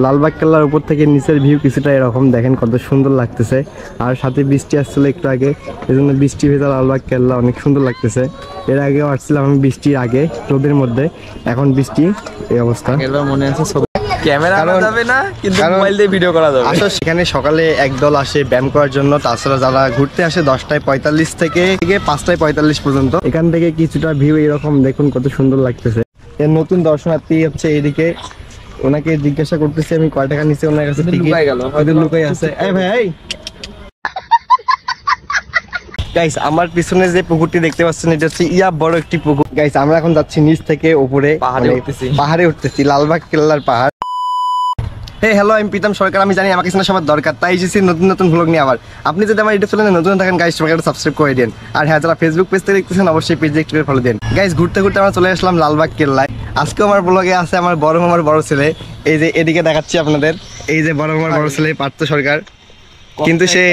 লালবাগ কেল্লার উপর থেকে নিচের ভিউ কিছুটা এরকম, দেখেন কত সুন্দর লাগতেছে। আর সাথে বৃষ্টি আসছিল একটু আগে, এই জন্য বৃষ্টি ভেজা লালবাগ কেল্লা অনেক সুন্দর লাগতেছে। এর আগেও আসছিলাম আমি বৃষ্টির আগে, রোদের মধ্যে, এখন বৃষ্টি, এই অবস্থা। মনে আছে ক্যামেরা আনা যাবে না, কিন্তু মোবাইল দিয়ে ভিডিও করা যাবে। আসলে সেখানে সকালে একদল আসে ব্যায়াম করার জন্য, তাছাড়া যারা ঘুরতে আসে 10:45 থেকে 5:45 পর্যন্ত। এখান থেকে কিছুটা ভিউ এরকম, দেখুন কত সুন্দর লাগতেছে। এর নতুন দর্শনার্থী হচ্ছে এইদিকে, ওনাকে জিজ্ঞাসা করতেছি আমি কয় টাকা নিচে, ওনার কাছে লুকাই আছে। এই ভাই, গাইস আমার পিছনে যে পুকুরটি দেখতে পাচ্ছেন এটা হচ্ছে বড় একটি পুকুর। গাইস আমরা এখন যাচ্ছি নিচ থেকে উপরে, পাহাড়ে উঠতেছি, লালবাগ কেল্লার পাহাড়। হ্যালো, আমি প্রীতম সরকার। আমি জানি আমাকে সবার দরকার, তাই এসেছি নতুন নতুন ভ্লগ নিয়ে। আবার আপনি যদি আমার ইউটিউব চ্যানেলে নতুন থাকেন গাইস, সবাই সাবস্ক্রাইব করে দিন। আর হ্যাঁ, যারা ফেসবুক পেজ থেকে দেখতেছেন অবশ্যই পেজে একটু ফলো দিন। গাইস ঘুরতে ঘুরতে আমরা চলে আসলাম লালবাগ কেল্লায়। আজকে আমার ব্লগে আছে আমার বড় মামার বড় ছেলে, এই যে এদিকে দেখাচ্ছি আপনাদের, এই যে বড় মামার বড় ছেলে পার্থ সরকার। কিন্তু সে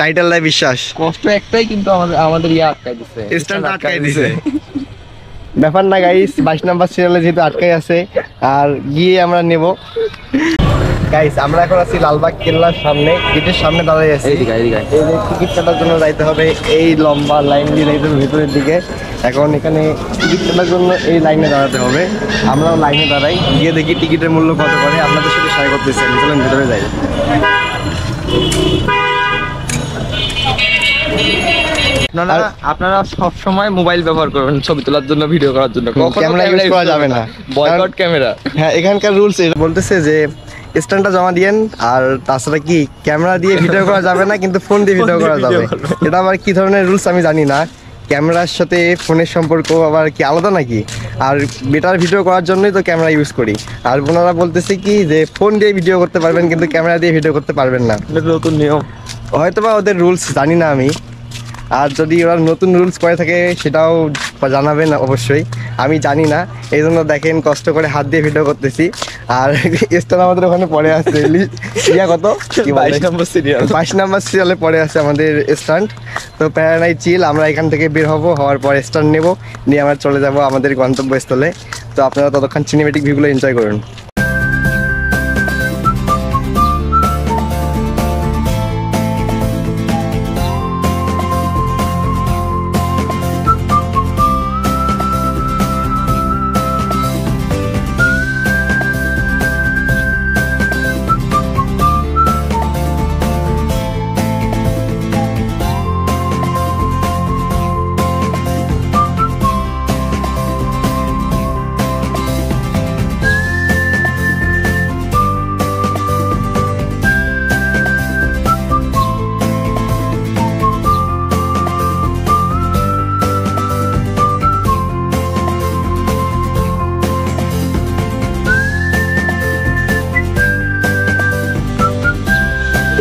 টাইটেল লাই বিশ্বাস, কষ্ট একটাই, কিন্তু আমাদের আটকাই দিছে, স্ট্যান্ড আটকাই দিছে। ব্যাপার না গাইস, 22 নাম্বার সিরিয়ালে যেহেতু আটকাই আছে, আর গিয়ে আমরা নেব। গাইস আমরা এখন আছি লালবাগ কেল্লার সামনে, গেটের সামনে দাঁড়িয়ে আছি। এই যে টিকিট কাটার জন্য যাইতে হবে, এই লম্বা লাইন দিয়ে যাইতে হবে ভেতরের দিকে। এখন এখানে টিকিট কাটার জন্য এই লাইনে দাঁড়াতে হবে, আমরাও লাইনে দাঁড়াই, গিয়ে দেখি টিকিটের মূল্য কত করে। আপনাদের সাথে শেয়ার করতেছি, চলেন ভেতরে যাই। আপনারা সবসময় মোবাইল ব্যবহার করবেন ছবি তোলার জন্য, ভিডিও করার জন্য, ক্যামেরা ইউজ করা যাবে না, বয়কট ক্যামেরা। হ্যাঁ, এখানকার রুলস বলতেছে যে স্ট্যান্ডটা জমা দিয়েন, আর তাছাড়া কি ক্যামেরা দিয়ে ভিডিও করা যাবে না, কিন্তু ফোন দিয়ে ভিডিও করা যাবে। এটা আবার কি ধরনের রুলস আমি জানি না, ক্যামেরার সাথে ফোনের সম্পর্ক আবার কি আলাদা নাকি? আর বেটার ভিডিও করার জন্যই তো ক্যামেরা ইউজ করি। আর ওনারা বলতেছে কি যে ফোন দিয়ে ভিডিও করতে পারবেন, কিন্তু ক্যামেরা দিয়ে ভিডিও করতে পারবেন না, নতুন নিয়ম, হয়তোবা ওদের রুলস জানি না আমি। আর যদি ওরা নতুন রুলস করে থাকে সেটাও জানাবেন অবশ্যই, আমি জানি না। এই জন্য দেখেন কষ্ট করে হাত দিয়ে ভিডিও করতেছি। আর স্ট্যান্ড আমাদের ওখানে পড়ে আছে, কত 22 নাম্বার সিরিয়ালে পড়ে আছে আমাদের স্ট্যান্ড। তো প্যারানাই চিল, আমরা এখান থেকে বের হওয়ার পর স্ট্যান্ড নেব, নিয়ে আমরা চলে যাব আমাদের গন্তব্যস্থলে। তো আপনারা ততক্ষণ সিনেমেটিক ভিউগুলো এনজয় করুন।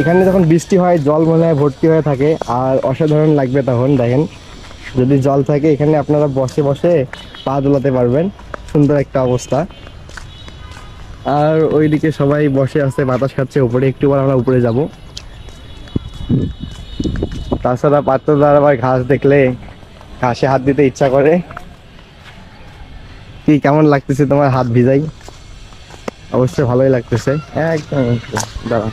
এখানে যখন বৃষ্টি হয় জল মনে হয় ভর্তি হয়ে থাকে, আর অসাধারণ লাগবে তখন। দেখেন যদি জল থাকে এখানে আপনারা বসে বসে পা দোলাতে পারবেন, সুন্দর একটা অবস্থা। আর ওইদিকে সবাই বসে আছে, বাতাস খাচ্ছে উপরে, একটু পর আমরা উপরে যাব। তাছাড়া পাত্রদার আবার ঘাস দেখলে ঘাসে হাত দিতে ইচ্ছা করে। কি কেমন লাগতেছে তোমার হাত ভিজাই? অবশ্যই ভালোই লাগতেছে, একদম। দাঁড়া,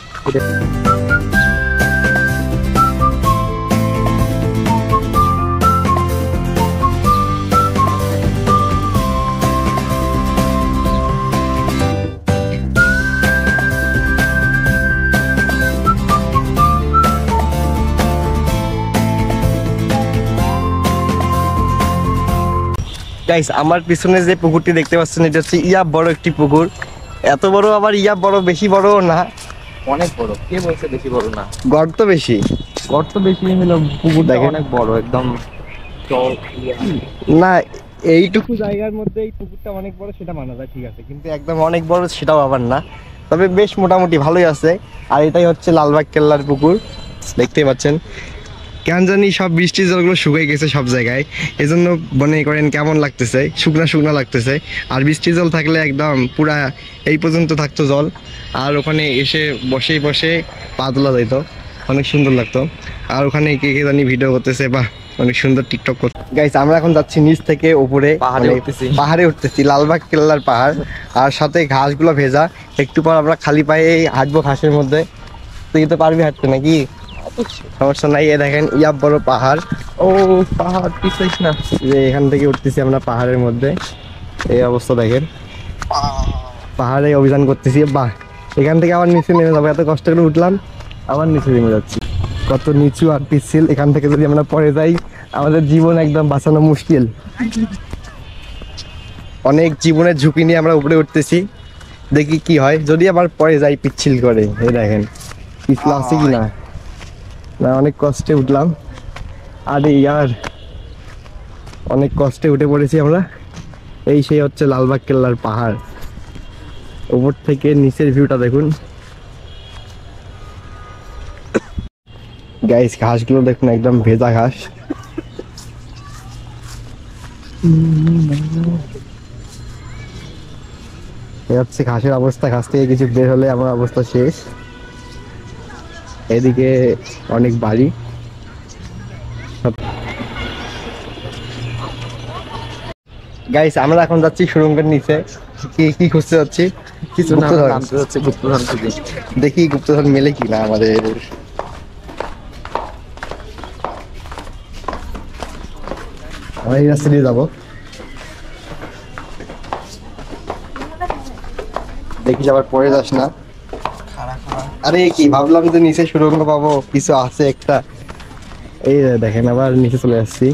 গাইস আমার পিছনে যে পুকুরটি দেখতে পাচ্ছেন এটা হচ্ছে বড় একটি পুকুর। এত বড় আবার বড়, বেশি বড় না, অনেক বড়। কে বলছে বেশি বড় না? গর্ত বেশি, হলো পুকুরটা অনেক বড় একদম। না এইটুকু জায়গার মধ্যে এই পুকুরটা অনেক বড় সেটা মানা যায়, ঠিক আছে, কিন্তু একদম অনেক বড় সেটাও আবার না, তবে বেশ মোটামুটি ভালোই আছে। আর এটাই হচ্ছে লালবাগ কেল্লার পুকুর, দেখতেই পাচ্ছেন। কেন জানি সব বৃষ্টির জলগুলো শুকিয়ে গেছে সব জায়গায়, এজন্য মনে করেন কেমন লাগতেছে, শুকনা শুকনা লাগতেছে। আর বৃষ্টির জল থাকলে একদম পুরা এই পর্যন্ত থাকতো জল, আর ওখানে এসে বসে বসে পা তোলা যেত, অনেক সুন্দর লাগতো। আর ওখানে কে কে জানি ভিডিও করতেছে, বা অনেক সুন্দর টিকটক করতে। গাইস আমরা এখন যাচ্ছি নিচ থেকে উপরে, পাহাড়ে উঠতেছি, লালবাগ কেল্লার পাহাড়। আর সাথে ঘাসগুলো ভেজা, একটু পর আমরা খালি পায়ে হাঁটবো ঘাসের মধ্যে। তুই তো পারবি হাঁটতে নাকি? সমস্যা নাই। এ দেখেন ইয়া বড় পাহাড়। ও পাহাড় পিছাইস না। যে এখান থেকে উঠতেছি আমরা পাহাড়ের মধ্যে, এই অবস্থা দেখেন। পাহাড়ে অভিযান করতেছি। বাহ, এখান থেকে আবার নিচে নেমে যাবো। এত কষ্ট করে উঠলাম, আবার নিচে নেমে যাচ্ছি। কত নিচু আর পিচ্ছিল। এখান থেকে যদি আমরা পড়ে যাই, আমাদের জীবন একদম বাঁচানো মুশকিল। অনেক জীবনের ঝুঁকি নিয়ে আমরা উপরে উঠতেছি, দেখি কি হয়। যদি আবার পড়ে যাই পিচ্ছিল করে, এই দেখেন পিছলা আছে কি না। অনেক কষ্টে উঠলাম। আরে ইয়ার, অনেক কষ্টে উঠে পড়েছি আমরা। এই সেই হচ্ছে লালবাগ কেল্লার পাহাড়। উপর থেকে নিচের ভিউটা দেখুন গাইস। ঘাসগুলো দেখুন, একদম ভেজা ঘাস। এই হচ্ছে ঘাসের অবস্থা। ঘাস থেকে কিছু বের হলে আমার অবস্থা শেষ। এদিকে অনেক বাড়ি। গাইস আমরা এখন যাচ্ছি সুড়ঙ্গের নিচে। কি খুঁজতে যাচ্ছি? কিছু না, নামতে যাচ্ছে গুপ্তধন খুঁজে। দেখি গুপ্তধন মেলে কিনা আমাদের। আমরা এই রাস্তা দিয়ে যাবো, দেখি আবার পরে যাস না। আরে কি ভাবলাম যে নিচে সুড়ঙ্গ পাবো, কিছু আছে একটা। এই দেখেন আবার নিচে চলে আসছি।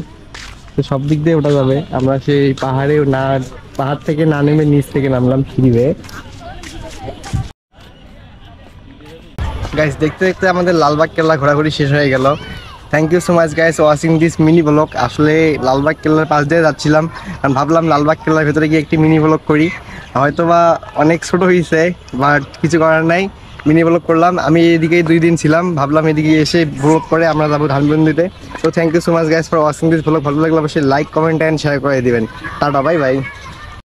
তো সব দিক দিয়ে ওঠা যাবে। আমরা সেই পাহাড়ে না, পাহাড় থেকে না নেমে নিচ থেকে নামলাম সিঁড়ি বেয়ে। গাইস দেখতে দেখতে আমাদের লালবাগ কেল্লা ঘোরাঘুরি শেষ হয়ে গেল। Thank you so much guys watching this mini vlog. আসলে লালবাগ কেল্লার পাশ দিয়ে যাচ্ছিলাম, কারণ ভাবলাম লালবাগ কেল্লার ভেতরে গিয়ে একটি মিনি ব্লগ করি। হয়তো বা অনেক ছোট হয়েছে, বাট কিছু করার নাই, মিনি ব্লগ করলাম। আমি এদিকে 2 দিন ছিলাম, ভাবলাম এদিকে এসে ব্লগ করে আমরা যাবো ধানবন্দিতে। তো thank you so much guys for watching this vlog. ভালো লাগলে অবশ্যই লাইক, কমেন্ট অ্যান্ড শেয়ার করে দিবেন। Tata, bye by.